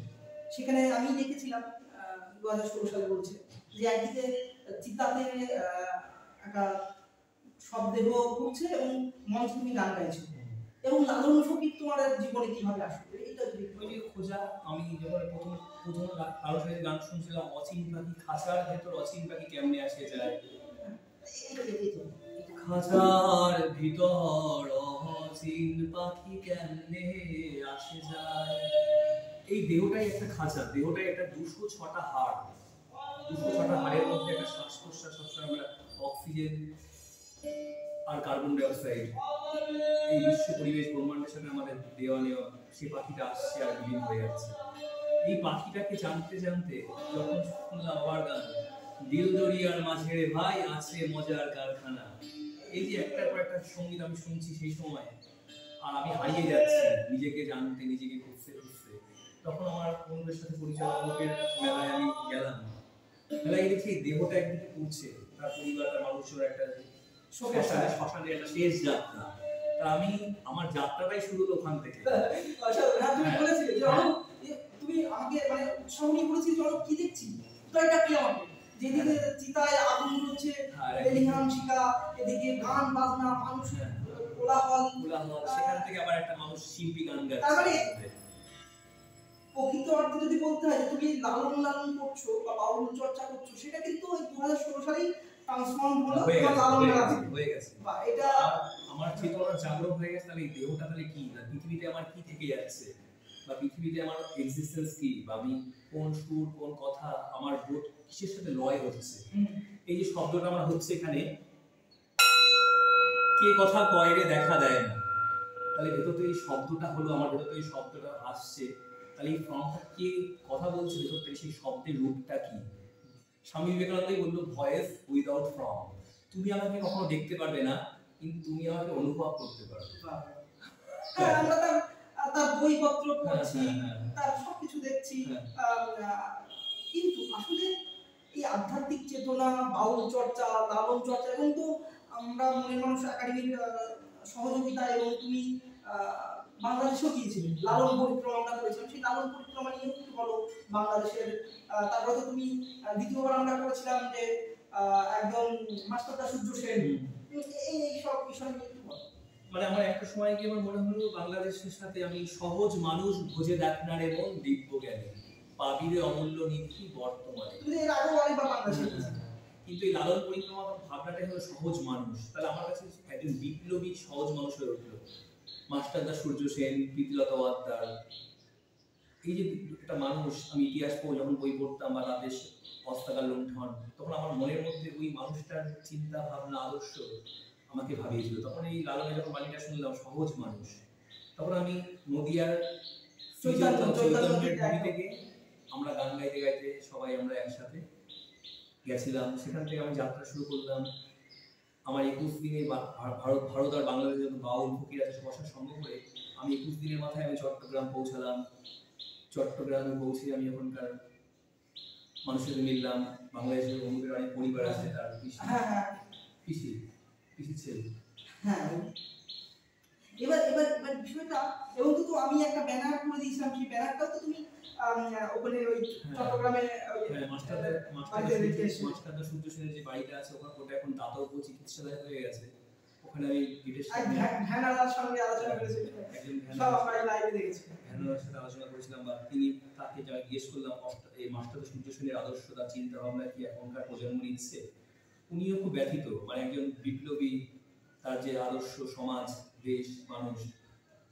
সেখানে আমি দেখেছিলাম 2016 সালে বলছে যে একদিকে চিতাতে একটা শব্দেহ ঘুরছে এবং মঞ্চে তুমি গান গাইছো, এবং লালন ফকির তোমার জীবনে কিভাবে আসবে এটা যদি খোঁজা। আমি যখন প্রথম কারোর সাথে গান শুনছিলাম, অচিন পাখি খাঁচার ভেতর অচিন পাখি কেমনে আসে যায়, খাঁচার ভিতর অচিন পাখি কেমনে আসে যায়। এই দেহটাই একটা খাঁচা, দেহটাই একটা 206টা হাড়, 206টা হাড়ের মধ্যে একটা শ্বাস প্রশ্বাস সবসময় আমরা অক্সিজেন আর কার্বন ডাই অক্সাইড, এই বিশ্ব পরিবেশ ব্রহ্মাণ্ডের সাথে আমাদের দেওয়া নেওয়া, সে পাখিটা আসছে আর বিলীন হয়ে যাচ্ছে। এই পাখিটাকে জানতে জানতে যখন শুনলাম আবার গান, দিল দরিয়ার মাঝে রে ভাই আছে মজার কারখানা, এই যে একটার পর একটা সঙ্গীত আমি শুনছি সেই সময়, আর আমি হারিয়ে যাচ্ছি নিজেকে জানতে, নিজেকে খুঁজতে খুঁজতে। তখন আমার বন্ধুদের সাথে পরিচয়, অমুকের মেলায় আমি গেলাম, মেলায় দেখি দেহটা একদিকে পড়ছে, তার পরিবার, তার মানুষের একটা শ্মশানের একটা শেষ যাত্রা। তা আমি আমার যাত্রাটাই শুরু হলো ওখান থেকে। তুমি বলেছিলে যে তুমি আমাকে মানে উৎসাহ নিয়ে বলেছিলে যে কি দেখছি, তো এটা কি আমাকে যেদিকে চিতায় আগুন হচ্ছে, বেলিহাম শিকা, এদিকে গান বাজনা, মানুষের কোলাহল, সেখান থেকে আবার একটা মানুষ শিল্পী গান গাচ্ছে। তারপরে প্রকৃত অর্থে যদি বলতে হয় যে তুমি লালন লালন করছো বা বাউল চর্চা করছো, সেটা কিন্তু ওই 2016 সালেই ট্রান্সফর্ম হলো লালন লালন হয়ে গেছে। বা এটা আমার চেতনা জাগ্রত হয়ে গেছে। তাহলে এই দেহটা তাহলে কি, না পৃথিবীতে আমার কি থেকে যাচ্ছে, বা পৃথিবীতে আমার এক্সিস্টেন্স কি, বা আমি কোন সুর কোন কথা আমার বোধ কিসের সাথে লয় হচ্ছে। এই যে শব্দটা আমার হচ্ছে এখানে, কে কথা কয় রে দেখা দেয় না, তাহলে ভেতর থেকে এই শব্দটা হলো, আমার ভেতর থেকে এই শব্দটা আসছে, তাহলে এই ফর্মটা কে কথা বলছে ভেতর থেকে, সেই শব্দের রূপটা কি? স্বামী বিবেকানন্দই বললো ভয়েস উইদাউট ফর্ম। তুমি আমাকে কখনো দেখতে পারবে না, কিন্তু তুমি আমাকে অনুভব করতে পারবে। হ্যাঁ, আমরা তার বইপত্র পড়ছি, তার সবকিছু দেখছি, কিন্তু আসলে এই আধ্যাত্মিক চেতনা, বাউল চর্চা, লালন চর্চা, এবং তো আমরা মনের মানুষ একাডেমির সহযোগিতা, এবং তুমি বাংলাদেশেও গিয়েছিলে, লালন পরিক্রমা আমরা করেছিলাম, সেই লালন পরিক্রমা নিয়ে একটু বলো বাংলাদেশের। তারপরে তো তুমি দ্বিতীয়বার আমরা করেছিলাম যে একদম মাস্টারদা সূর্য সেন, এই সব বিষয় নিয়ে একটু বলো। মানে আমার একটা সময় কি আমার মনে হলো বাংলাদেশের সাথে আমি সহজ মানুষ ভোজে দেখনারে মন দিব্য জ্ঞানী পাবিরে অমূল্য নিধি বর্তমানে। এর আগে অনেকবার বাংলাদেশে কিন্তু এই লালন পরিক্রমা ভাবনাটাই হলো সহজ মানুষ। তাহলে আমার কাছে একজন বিপ্লবী সহজ মানুষ হয়ে উঠলো মাস্টারদা সূর্য সেন, প্রীতিলতা ওয়াদ্দার। এই যে একটা মানুষ, আমি ইতিহাস যখন বই পড়তাম বা তাদের হস্তাকার লুণ্ঠন, তখন আমার মনের মধ্যে ওই মানুষটার চিন্তা ভাবনা আদর্শ আমাকে ভাবিয়েছিল। তখন এই লালনের যখন বাণীটা শুনলাম সহজ মানুষ, তখন আমি নদিয়ার চৈতন্যের ভূমি থেকে আমরা গান গাইতে গাইতে সবাই আমরা একসাথে গেছিলাম। সেখান থেকে আমি যাত্রা শুরু করলাম। আমার 21 দিনে ভারত আর বাংলাদেশের যত বাউল ফকির আছে সবার সাথে সঙ্গ করে আমি 21 দিনের মাথায় আমি চট্টগ্রাম পৌঁছালাম। চট্টগ্রামে পৌঁছে আমি ওখানকার মানুষের সাথে মিললাম। বাংলাদেশের অমুকের অনেক পরিবার আছে, তার পিসি ছেলে। হ্যাঁ, এবার এবার এবার বিষয়টা, এবং তো আমি একটা ব্যানার করে দিয়েছিলাম, সেই ব্যানারটাও তো তুমি ওখানে ওই চট্টগ্রামে মাস্টারদা সূর্য সেনের যে বাড়িটা আছে ওখানে, ওটা এখন দাতব্য চিকিৎসালয় হয়ে গেছে। ওখানে আমি ভ্যানালার সঙ্গে আলোচনা করেছিলাম, সব আমরা লাইভে দেখেছি, ভ্যানালার সাথে আলোচনা করেছিলাম, বা তিনি তাকে যা জিজ্ঞেস করলাম এই মাস্টারদা সূর্য সেনের আদর্শ, তার চিন্তা ভাবনা কি এখনকার প্রজন্ম নিচ্ছে। উনিও খুব ব্যথিত, মানে একজন বিপ্লবী, তার যে আদর্শ, সমাজ, দেশ, মানুষ,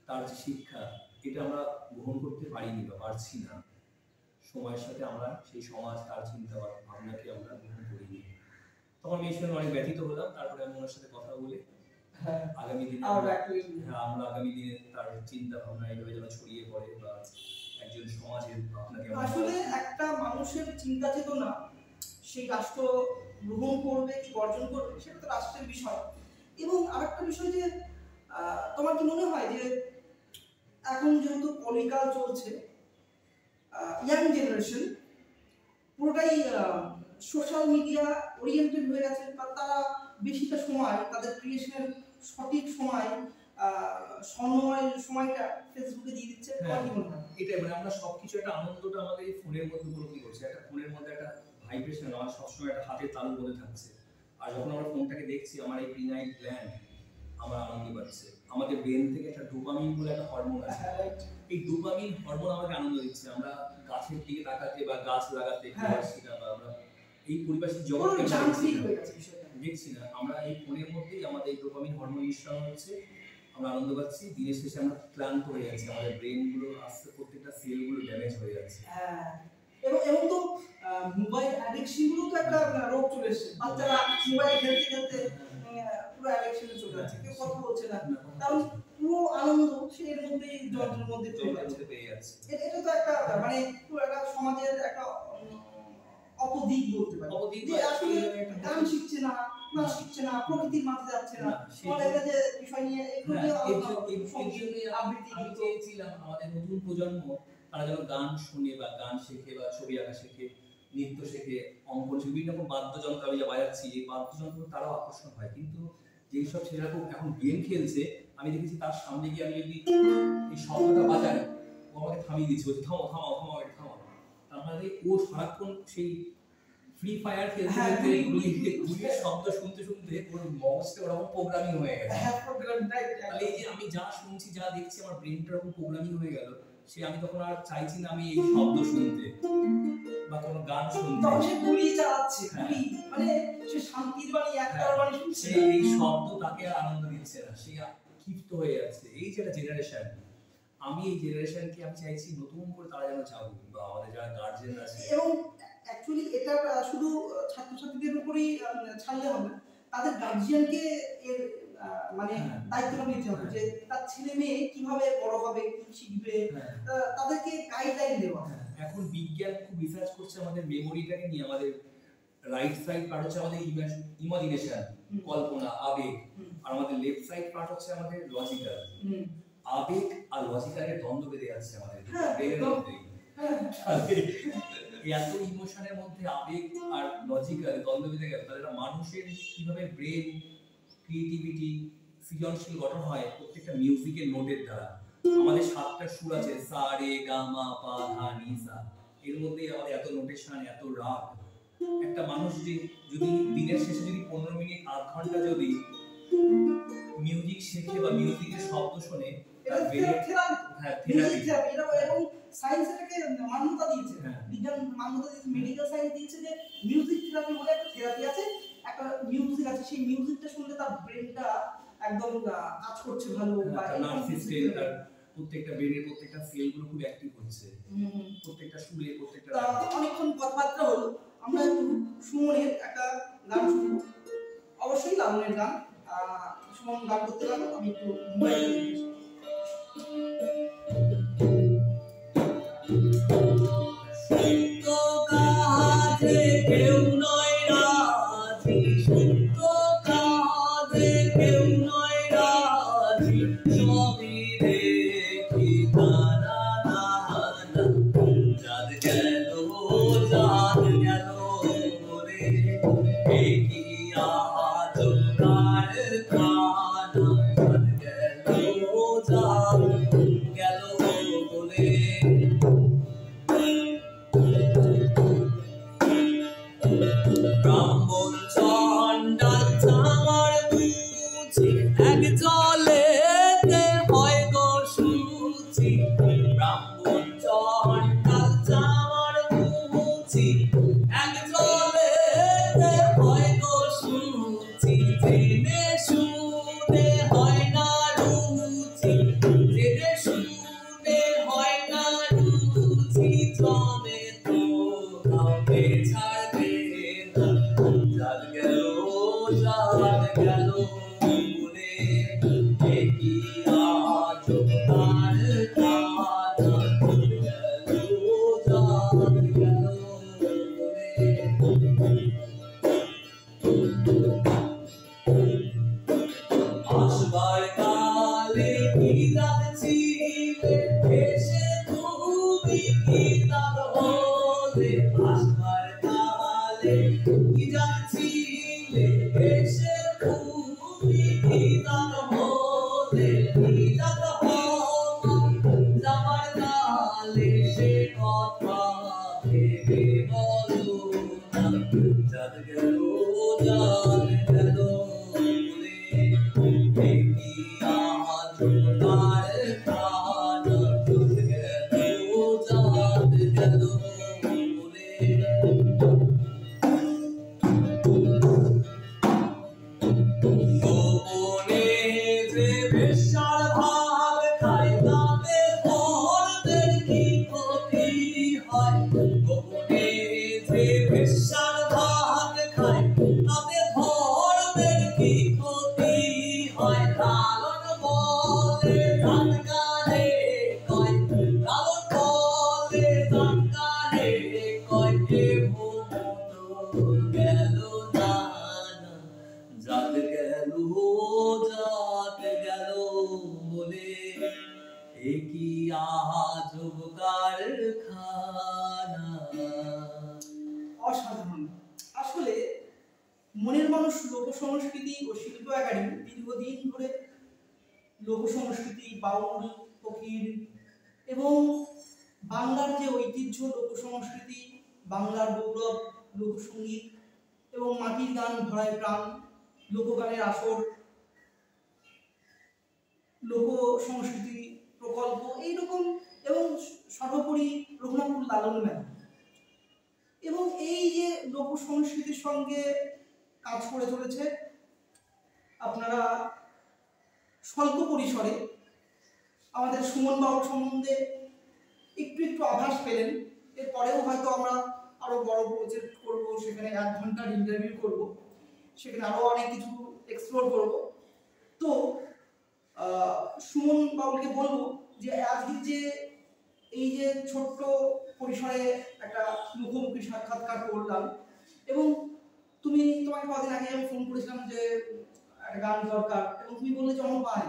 তার যে শিক্ষা, এটা আমরা গ্রহণ করতে পারিনি বা পারছি না। সময়ের সাথে আমরা সেই সমাজ, তার চিন্তা ভাবনাকে আমরা গ্রহণ করিনি। তখন আমি এই সময় অনেক ব্যথিত হলাম। তারপরে আমি ওনার সাথে কথা বলে আগামী দিনে আমরা আগামী দিনে তার চিন্তা ভাবনা এইভাবে যেন ছড়িয়ে পড়ে, বা একজন সমাজের ভাবনাকে আসলে একটা মানুষের চিন্তা চেতনা সেই রাষ্ট্র গ্রহণ করবে কি বর্জন করবে, সেটা তো রাষ্ট্রের বিষয়। এবং আরেকটা বিষয় যে তোমার কি মনে হয় যে এখন যেহেতু পলিটিক্যাল চলছে, ইয়াং জেনারেশন পুরোটাই সোশ্যাল মিডিয়া ওরিয়েন্টেড হয়ে গেছে, বা তারা বেশিটা সময় তাদের ক্রিয়েশনের সঠিক সময় সময়টা ফেসবুকে দিয়ে দিচ্ছে। এটাই, মানে আমরা সবকিছু একটা আনন্দটা আমাদের এই ফোনের মধ্যে উপলব্ধি করছি। একটা ফোনের মধ্যে একটা ভাইব্রেশন আমার সবসময় একটা হাতের তালুর মধ্যে থাকছে, আর যখন আমরা ফোনটাকে দেখছি আমার এই প্রিনাইট গ্ল্যান্ড আমার আনন্দ পাচ্ছে। আমাদের ব্রেন থেকে একটা ডোপামিন বলে একটা হরমোন আছে, এই ডোপামিন হরমোন আমাকে আনন্দ দিচ্ছে। আমরা গাছের দিকে তাকাতে বা গাছ লাগাতে বা আমরা এই পরিবেশের জগৎকে দেখছি না, আমরা এই ফোনের মধ্যেই আমাদের এই ডোপামিন হরমোন নিঃসরণ হচ্ছে, আমরা আনন্দ পাচ্ছি। দিনের শেষে আমরা ক্লান্ত হয়ে যাচ্ছি, আমাদের ব্রেন গুলো আস্তে প্রত্যেকটা সেল গুলো ড্যামেজ হয়ে যাচ্ছে। এবং তো মোবাইল অ্যাডিকশন গুলো তো একটা রোগ চলে এসেছে। বাচ্চারা মোবাইল খেলতে খেলতে পুরো অ্যাডিকশনে চলে যাচ্ছে, কেউ কথা বলছে না, কারণ পুরো আনন্দ সে এর মধ্যে যন্ত্রের মধ্যে পেয়ে যাচ্ছে। এটা তো একটা মানে পুরো একটা সমাজের একটা অপদিক বলতে পারি, যে আসলে গান শিখছে না, নাচ শিখছে না, প্রকৃতির মাঝে যাচ্ছে না, এটা যে বিষয় নিয়ে আমি চেয়েছিলাম আমাদের নতুন প্রজন্ম তারা যেন গান শুনে বা গান শেখে বা ছবি আঁকা শেখে, নৃত্য শেখে, অঙ্কন শেখে, বিভিন্ন রকম বাদ্যযন্ত্র আমি যা বাজাচ্ছি এই বাদ্যযন্ত্র তারাও আকর্ষণ হয়। কিন্তু যেসব ছেলেরা খুব এখন গেম খেলছে আমি দেখেছি তার সামনে গিয়ে আমি যদি এই শব্দটা বাজাই ও আমাকে থামিয়ে দিচ্ছে, বলছে থামো থামাও থামাও এটা থামাও। তার মানে ও সারাক্ষণ সেই ফ্রি ফায়ার খেলতে খেলতে গুলির শব্দ শুনতে শুনতে ওর মগজটা ওরকম প্রোগ্রামিং হয়ে গেছে। তাহলে এই যে আমি যা শুনছি যা দেখছি আমার ব্রেনটা ওরকম প্রোগ্রামিং হয়ে গেল, সে আমি তখন আর চাইছি না আমি এই শব্দ শুনতে বা কোনো গান শুনতে, তখন সে গুলি চালাচ্ছে, গুলি মানে সে শান্তির বাণী একটার বাণী শুনছে, এই শব্দ তাকে আনন্দ দিচ্ছে না, সে ক্ষিপ্ত হয়ে যাচ্ছে। এই যে একটা জেনারেশন, আমি এই জেনারেশনকে আমি চাইছি নতুন করে তারা যেন চালু, বা আমাদের যারা গার্জিয়ান আছে। এবং অ্যাকচুয়ালি এটা শুধু ছাত্রছাত্রীদের উপরেই ছাড়লে হবে, তাদের গার্জিয়ানকে এর মানে দায়িত্বটা নিতে হবে, যে তার ছেলে মেয়ে কিভাবে বড় হবে, কি শিখবে, তাদেরকে গাইডলাইন দেওয়া। এখন বিজ্ঞান খুব রিসার্চ করছে আমাদের মেমোরিটাকে নিয়ে। আমাদের রাইট সাইড পার্ট হচ্ছে আমাদের ইমাজিনেশন, কল্পনা, আবেগ, আর আমাদের লেফট সাইড পার্ট হচ্ছে আমাদের লজিক্যাল। আবেগ আর লজিক্যালের দ্বন্দ্ব বেঁধে যাচ্ছে আমাদের ব্রেনের মধ্যে। এত ইমোশনের মধ্যে আবেগ আর লজিক্যাল দ্বন্দ্ব বেঁধে গেল, তাহলে মানুষের কিভাবে ব্রেন ক্রিয়েটিভিটি সৃজনশীল গঠন হয় প্রত্যেকটা মিউজিকের নোটের দ্বারা। আমাদের 7টা সুর আছে, সা রে গা মা পা ধা নি সা, এর মধ্যে আমাদের এত নোটেশন, এত রাগ। একটা মানুষ যদি দিনের শেষে যদি 15 মিনিট আধ ঘন্টা যদি মিউজিক শেখে বা মিউজিকের শব্দ শুনে, তার ব্রেনের থেরাপি, এবং সায়েন্স এটাকে মান্যতা দিয়েছে, বিজ্ঞান মান্যতা দিয়েছে, মেডিকেল সায়েন্স দিয়েছে যে মিউজিক থেরাপি বলে একটা থেরাপি আছে, একটা মিউজিক আছে, সেই মিউজিকটা শুনলে তার ব্রেনটা একদম কাজ করছে ভালো, বা নার্ভ সিস্টেম, তার প্রত্যেকটা ব্রেনের প্রত্যেকটা সেলগুলো খুব অ্যাক্টিভ হচ্ছে, প্রত্যেকটা সুরে প্রত্যেকটা। অনেকক্ষণ কথাবার্তা হলো, আমরা একটু সুমনের একটা গান শুনবো, অবশ্যই লালনের গান। সুমন গান করতে লাগলো, আমি একটু মোবাইল কেউ নয় রাজি, সত্য কাজে কেউ নয় রাজি, সবই দেখি তারা না, যাদ গেল রে কি আজ কারখানা, যাদ গেল বলে। ব্রাহ্মণ চণ্ডাল চামার বুঝি এক জলেতে হয় গো সুচি, ব্রাহ্মণ চণ্ডাল চামার বুঝি এক জলেতে হয় গো সুচি, জেনে শুনে হয় না রুচি, জেনে শুনে হয় না রুচি, জমে তো কাউকে ছাড়বে না, যাদ গেল বলে কি আজ কারখানা, যাদ গেল আসবার কালে কি যাচ্ছিলে, এসে তুমি কি তার হলে, আসবার কালে কি যাচ্ছিলে, এসে তুমি কি তার হলে, কি যাত যাবার কালে সে কথা ভেবে বলো না, যাদ গেল বলে কি আজ কারখানা, যাদ গেল বলে। গোপনে যে বেশ্যার ভাগ খায়, তাতে ধর্মের কি ক্ষতি হয়, গোপনে যে বেশ্যার ভাগ খায়, তাতে ধর্মের কি ক্ষতি হয়, লালন বলে একই আজব কারখানা। অসাধারণ। আসলে মনের মানুষ লোক সংস্কৃতি ও শিল্প একাডেমি দীর্ঘদিন ধরে লোক সংস্কৃতি, বাউল, ফকির এবং বাংলার যে ঐতিহ্য লোক সংস্কৃতি, বাংলার গৌরব, লোকসঙ্গীত এবং মাটির গান ভরায় প্রাণ, লোকগানের আসর, লোক সংস্কৃতি প্রকল্প এইরকম, এবং সর্বোপরি রঘুনাথপুর লালন মেলা, এবং এই যে লোক সংস্কৃতির সঙ্গে কাজ করে চলেছে। আপনারা স্বল্প পরিসরে আমাদের সুমন বাবুর সম্বন্ধে একটু একটু আভাস পেলেন। এরপরেও হয়তো আমরা আরো বড় প্রজেক্ট করব, সেখানে 1 ঘন্টার ইন্টারভিউ করব, সেখানে আরো অনেক কিছু এক্সপ্লোর করব। তো সুমন বাবুকে বলবো যে আজকে যে এই যে ছোট্ট পরিসরে একটা মুখোমুখি সাক্ষাৎকার করলাম, এবং তোমাকে কদিন আগে আমি ফোন করেছিলাম যে একটা গান দরকার, এবং তুমি বললে যে পাই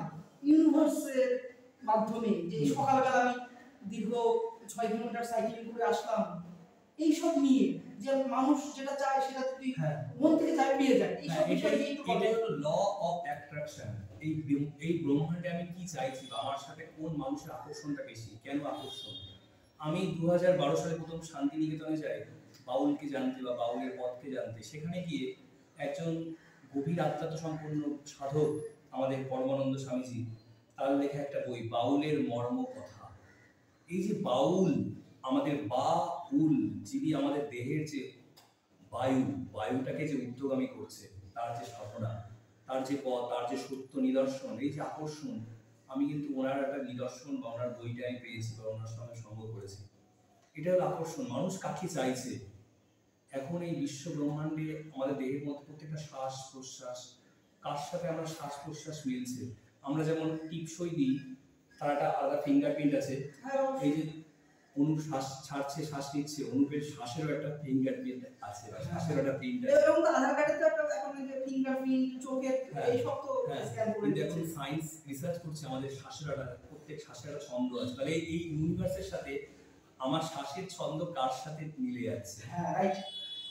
ইউনিভার্সের মাধ্যমে যে সকালবেলা আমি দীর্ঘ 6 কিলোমিটার সাইক্লিং করে আসলাম, এইসব নিয়ে যে মানুষ যেটা চায় সেটা যদি মন থেকে চায় পেয়ে যায়, এইসব বিষয় নিয়ে একটু এটা হলো ল অফ অ্যাট্রাকশন। এই ব্রহ্মাণ্ডে আমি কি চাইছি বা আমার সাথে কোন মানুষের আকর্ষণটা বেশি, কেন আকর্ষণ। আমি 2012 সালে প্রথম শান্তিনিকেতনে যাই বাউলকে জানতে বা বাউলের পথকে জানতে। সেখানে গিয়ে একজন গভীর আধ্যাত্ম সম্পন্ন সাধক, আমাদের পরমানন্দ স্বামীজি, তার লেখা একটা বই বাউলের মর্ম কথা। এই যে বাউল, আমাদের বা-উল, যিনি আমাদের দেহের যে বায়ুটাকে যে ঊর্ধ্বগামী করছে, তার যে সাধনা, তার যে পথ, তার যে সত্য নিদর্শন, এই যে আকর্ষণ, আমি কিন্তু ওনার একটা নিদর্শন বা ওনার বইটা আমি পেয়েছি বা ওনার সঙ্গে সঙ্গ করেছি। এটা হলো আকর্ষণ। মানুষ কাকে চাইছে এখন এই বিশ্ব ব্রহ্মাণ্ডে, আমাদের দেহের মধ্যে প্রত্যেকটা শ্বাস প্রশ্বাস, কার সাথে আমরা শ্বাস প্রশ্বাস মিলছে। আমরা যেমন টিপসই দিই, তার একটা আলাদা ফিঙ্গারপ্রিন্ট আছে। এই যে অনুপ শ্বাস ছাড়ছে, শ্বাস নিচ্ছে, অনুপের শ্বাসেরও একটা ফিঙ্গারপ্রিন্ট আছে, শ্বাসের একটা প্রিন্ট আছে। এবং আধার কার্ডে তো একটা এখন যে ফিঙ্গারপ্রিন্ট, চোখের এই সব তো স্ক্যান করে দিচ্ছে। এখন সায়েন্স রিসার্চ করছে আমাদের শ্বাসের একটা, প্রত্যেক শ্বাসের একটা ছন্দ আছে। তাহলে এই ইউনিভার্সের সাথে আমার শ্বাসের ছন্দ কার সাথে মিলে যাচ্ছে? হ্যাঁ, রাইট।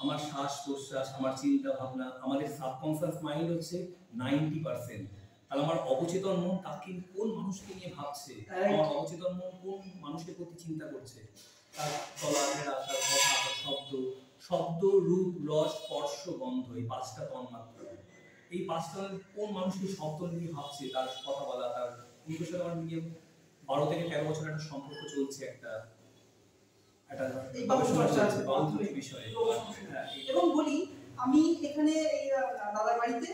আমার শ্বাস প্রশ্বাস, আমার চিন্তা ভাবনা, আমাদের সাবকনসিয়াস মাইন্ড হচ্ছে 90%। তাহলে আমার অবচেতন মন কাকে, কোন মানুষকে নিয়ে ভাবছে, আমার অবচেতন মন কোন মানুষের প্রতি চিন্তা করছে, তার চলাফেরা, তার কথা, তার শব্দ, রূপ, রস, স্পর্শ, গন্ধ, এই 5টা তন্মাত্রা। এই 5টা কোন মানুষকে শব্দ নিয়ে ভাবছে, তার কথা বলা, তার উনকের সাথে আমার মিনিমাম 12 থেকে 13 বছর একটা সম্পর্ক চলছে, একটা বিষয়ে। এবং বলি আমি এখানে এই দাদার বাড়িতে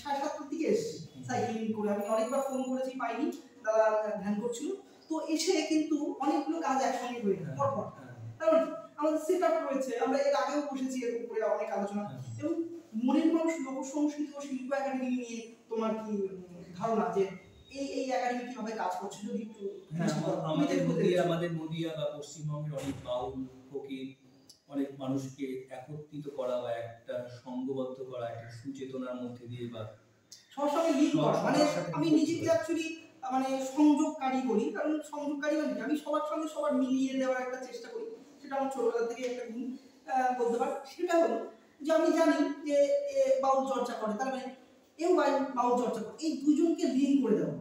7:30 দিকে এসেছি সাইক্লিং করে। আমি অনেকবার ফোন করেছি, পাইনি, দাদা ধ্যান করছিল। তো এসে কিন্তু অনেকগুলো কাজ একসঙ্গে হয়ে গেল পরপর। কারণ আমাদের সেট আপ রয়েছে, আমরা এর আগেও বসেছি এর উপরে অনেক আলোচনা। এবং মনের মানুষ লোক সংস্কৃতি ও শিল্প একাডেমি নিয়ে তোমার কি ধারণা, যে এই একাডেমি কিভাবে কাজ করছে যদি একটু? আমাদের নদিয়া বা পশ্চিমবঙ্গের অনেক বাউল, ফকির, অনেক মানুষকে একত্রিত করা বা একটা সংঘবদ্ধ করা, একটা সুচেতনার মধ্যে দিয়ে বা সবার সঙ্গে লিঙ্ক করা। মানে আমি নিজেকে অ্যাকচুয়ালি মানে সংযোগকারী বলি, কারণ সংযোগকারী মানে আমি সবার সঙ্গে সবার মিলিয়ে দেওয়ার একটা চেষ্টা করি। সেটা আমার ছোটবেলা থেকে একটা গুণ বলতে পারি। সেটা হলো যে আমি জানি যে বাউল চর্চা করে, তার মানে এও বাউল চর্চা করে, এই দুজনকে লিঙ্ক করে দেওয়া।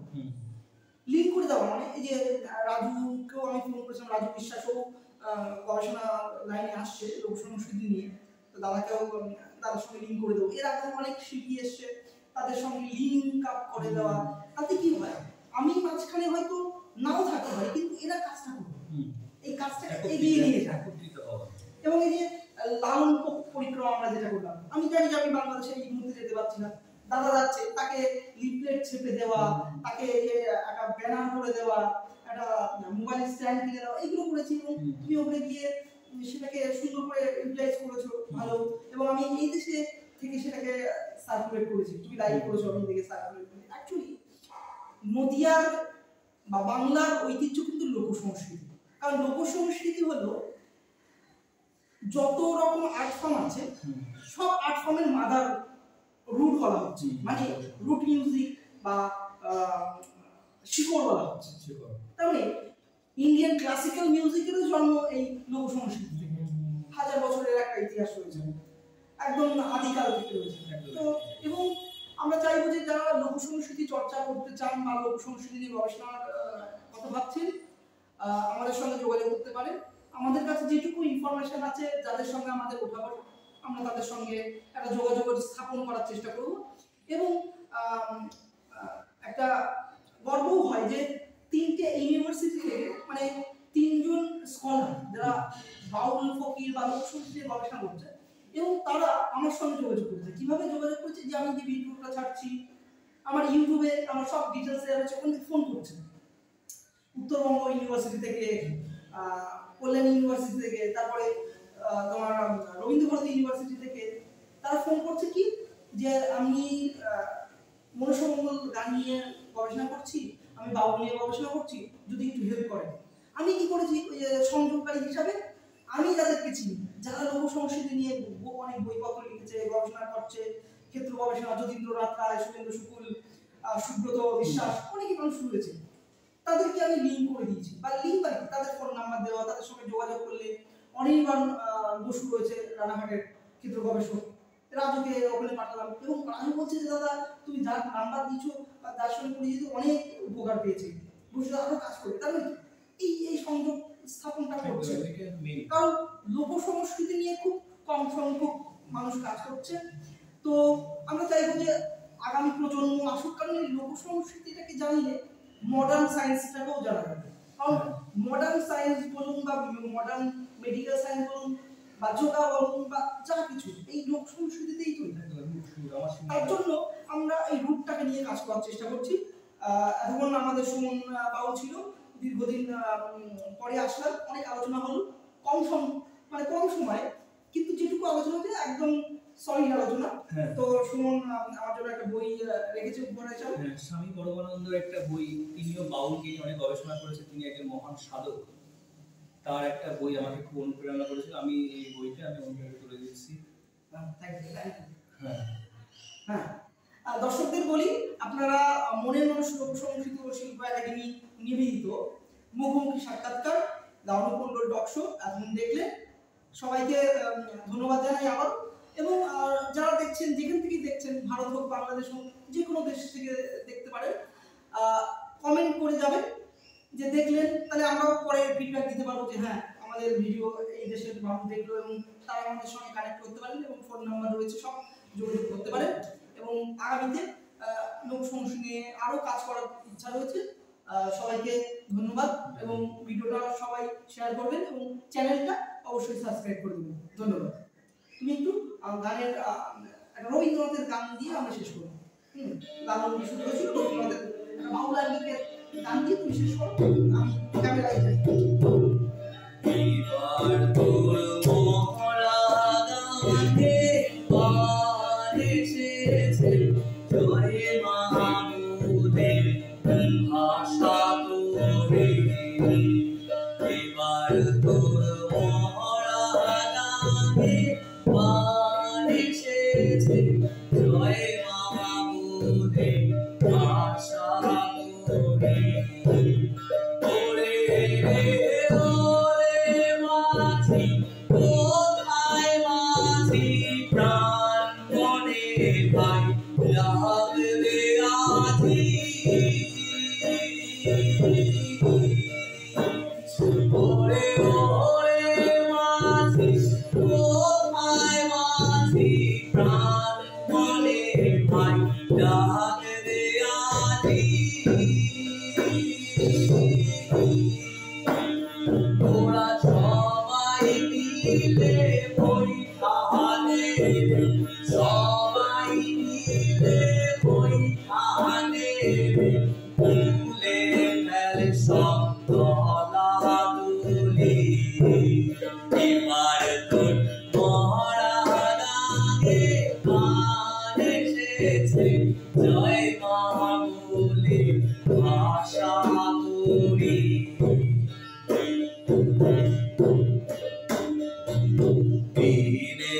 লিঙ্ক করে দেওয়া মানে এই যে রাজুকেও আমি ফোন করেছিলাম, রাজু বিশ্বাসও গবেষণা লাইনে আসছে লোক সংস্কৃতি নিয়ে, তো দাদাকেও তাদের সঙ্গে লিঙ্ক করে দেবো। এর আগে অনেক শিল্পী এসছে, তাদের সঙ্গে লিঙ্ক আপ করে দেওয়া। তাতে কি হয়, আমি মাঝখানে হয়তো নাও থাকতে পারি, কিন্তু এরা কাজটা করবে, এই কাজটা এগিয়ে নিয়ে যায়। এবং এই যে লালন পরিক্রমা আমরা যেটা করলাম, আমি জানি যে আমি বাংলাদেশে এই মুহূর্তে যেতে পারছি না, দাদা যাচ্ছে, তাকে লিফলেট ছেপে দেওয়া, তাকে একটা ব্যানার করে দেওয়া, একটা মোবাইল স্ট্যান্ড কিনে দেওয়া, এগুলো করেছি। এবং তুমি ওখানে গিয়ে সেটাকে সুন্দর করে ইউটিলাইজ করেছো, ভালো। এবং আমি এই দেশে থেকে সেটাকে সার্কুলেট করেছি, তুমি লাইভ করেছো, আমি এদিকে সার্কুলেট করেছি। অ্যাকচুয়ালি নদিয়ার বা বাংলার ঐতিহ্য কিন্তু লোক সংস্কৃতি। কারণ লোক সংস্কৃতি হলো যত রকম আর্ট ফর্ম আছে, সব আর্ট ফর্মের মাদার রুট বলা হচ্ছে। মানে রুট মিউজিক বা শিকড় বলা হচ্ছে। তার মানে ইন্ডিয়ান ক্লাসিক্যাল মিউজিকেরও জন্ম এই লোক সংস্কৃতি থেকে, হাজার বছরের একটা ইতিহাস রয়েছে, একদম আদিকাল থেকে রয়েছে। তো এবং আমরা চাইবো যে যারা লোক সংস্কৃতি চর্চা করতে চান বা লোক সংস্কৃতি নিয়ে গবেষণার কথা ভাবছেন, আমাদের সঙ্গে যোগাযোগ করতে পারেন। আমাদের কাছে যেটুকু ইনফরমেশন আছে, যাদের সঙ্গে আমাদের ওঠাবার, আমরা তাদের সঙ্গে একটা যোগাযোগ স্থাপন করার চেষ্টা করব। এবং একটা গর্বও হয় যে 3টে ইউনিভার্সিটি থেকে মানে 3জন স্কলার যারা বাউল, ফকির বা লোক সংস্কৃতি নিয়ে গবেষণা করছে, এবং তারা আমার সঙ্গে যোগাযোগ করেছে। কিভাবে যোগাযোগ করছে? যে আমি যে ভিডিওটা ছাড়ছি আমার ইউটিউবে, আমার সব ডিটেলস দেওয়া আছে, ওখানে ফোন করছে। উত্তরবঙ্গ ইউনিভার্সিটি থেকে, কল্যাণ ইউনিভার্সিটি থেকে, তারপরে তোমার রবীন্দ্রভারতী ইউনিভার্সিটি থেকে তারা ফোন করছে কি যে আমি মনসামঙ্গল গান নিয়ে গবেষণা করছি, আমি বাউল নিয়ে গবেষণা করছি, যদি একটু হেল্প করেন। আমি কি করেছি, সংযোগকারী হিসাবে আমি যাদেরকে চিনি, যারা লোক সংস্কৃতি নিয়ে অনেক বইপত্র লিখেছে, গবেষণা করছে, ক্ষেত্র গবেষণা, যতীন্দ্রনাথ রায়, সুরেন্দ্র শুকুল, সুব্রত বিশ্বাস, অনেকই মানুষ রয়েছে, তাদেরকে আমি লিঙ্ক করে দিয়েছি। বা লিঙ্ক বা তাদের ফোন নাম্বার দেওয়া, তাদের সঙ্গে যোগাযোগ করলে অনির্বাণ বসু রয়েছে রানাঘাটের ক্ষেত্র গবেষক, রাজুকে ওখানে পাঠালাম। এবং রাজু বলছে যে দাদা তুমি যার নাম্বার দিচ্ছ বা যার সঙ্গে পরিচিত, অনেক উপকার পেয়েছে, বসে আরো কাজ করে। তার মানে এই সংযোগ স্থাপনটা করছে, কারণ লোক সংস্কৃতি নিয়ে খুব কম সংখ্যক মানুষ কাজ করছে। তো আমরা চাইবো যে আগামী প্রজন্ম আসুক, কারণ এই লোক সংস্কৃতিটাকে জানলে মডার্ন সায়েন্সটাকেও জানা যাবে। কারণ মডার্ন সায়েন্স বলুন বা মডার্ন মেডিকেল সায়েন্স বলুন বা যোগা বলুন বা যা কিছু, এই লোক সংস্কৃতিতেই তৈরি। তার জন্য আমরা এই রূপটাকে নিয়ে কাজ করার চেষ্টা করছি। এতক্ষণ আমাদের সুমন বাবু ছিল, দীর্ঘদিন পরে আসলাম, অনেক আলোচনা হলো, কম সময়, কিন্তু যেটুকু আলোচনা হচ্ছে একদম সলিড আলোচনা। তো সুমন আমার জন্য একটা বই রেখেছে উপহার হিসাবে, স্বামী পরমানন্দর একটা বই। তিনিও বাউলকে নিয়ে অনেক গবেষণা করেছে, তিনি একজন মহান সাধক। তার একটা বই আমাকে খুব অনুপ্রেরণা করেছিল, আমি এই বইটা আমি অনুপ্রেরণা তুলে দিচ্ছি। হ্যাঁ, দর্শকদের বলি, আপনারা মনের মানুষ লোক সংস্কৃতি ও শিল্প একাডেমি নিবেদিত মুখোমুখি সাক্ষাৎকার দাউনকুণ্ডল টক শো এখন দেখলেন। সবাইকে ধন্যবাদ জানাই আবার। এবং যারা দেখছেন, যেখান থেকে দেখছেন, ভারত হোক, বাংলাদেশ হোক, যে কোনো দেশ থেকে দেখতে পারেন, কমেন্ট করে যাবেন যে দেখলেন, তাহলে আমরাও পরে ফিডব্যাক দিতে পারবো যে হ্যাঁ আমাদের ভিডিও এই দেশের মানুষ দেখলো, এবং তারা আমাদের সঙ্গে কানেক্ট করতে পারেন, এবং ফোন নাম্বার রয়েছে, সব যোগাযোগ করতে পারেন। এবং আগামীতে লোক সংস্কৃতি নিয়ে আরো কাজ করার ইচ্ছা রয়েছে। সবাইকে ধন্যবাদ, এবং ভিডিওটা সবাই শেয়ার করবেন, এবং চ্যানেলটা অবশ্যই সাবস্ক্রাইব করে দেবেন। ধন্যবাদ। তুমি একটু গানের রবীন্দ্রনাথের গান দিয়ে আমরা শেষ করবো। গান শুরু হয়েছিল রবীন্দ্রনাথের বাউলা গীতের গান দিয়ে তুমি শেষ করো, আমি ক্যামেরায় যাই। এবার তোর মহড়া গানে পার এসেছে, জয় মাহমুদের ভাষা তোরে। এবার তোর মহড়া গানে পার এসেছে, জয় মাহমুদের ভাষা তোরে। কোথায় মাঝি প্রাণ মনে ভাই লাগবে আজি। ওরে ওরে মাঝি, কোথায় মাঝি প্রাণ মনে ভাই লাগবে আজি। ওরা সবাই মিলে পরীক্ষা দেবে, সবাই মিলে পরীক্ষা দেবে, তুলে ফেলে সব দলাদলি। এবার তোর মহড়া গানে গান এসেছে, জয় মাহমুদের ভাষা তোরে। দিনে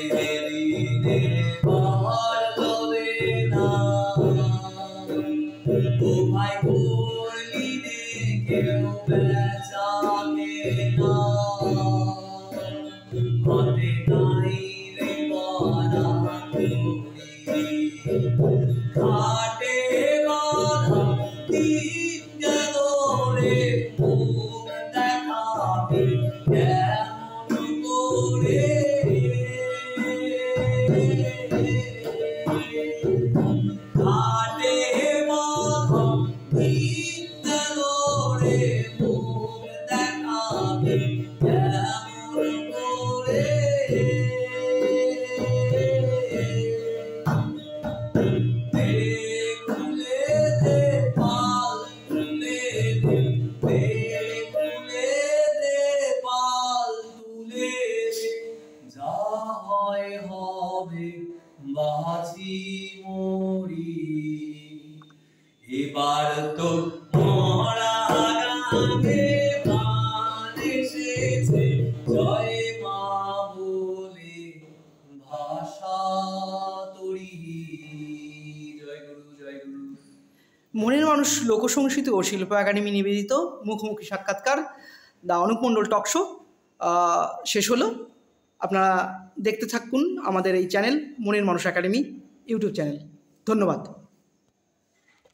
দিনে বাড়বে না, ও ভাই করলি কেউ বেচাকে না, হাতে নাই রে বাঁধা ঘড়ি, ঘাটে বাঁধা দিন গেল রে, মুখ দেখাবে কেমন করে। ঘাটে বাঁধা দিন গেল রে, মুখ দেখাবে কেমন করে। খুলে দে পাল, খুলে দে, খুলে দে পাল, তুলে দে, যা হয় হবে বাঁচি মরি। এবার তো মরা গানে প্রাণ এসেছে, জয় মা বলে ভাষা তরি। জয় গুরু, জয় গুরু। মনের মানুষ লোকসংস্কৃতি ও শিল্প একাডেমি নিবেদিত মুখোমুখি সাক্ষাৎকার the Anup Mondal talk show শেষ হলো। আপনারা দেখতে থাকুন আমাদের এই চ্যানেল মনের মানুষ একাডেমি ইউটিউব চ্যানেল। ধন্যবাদ।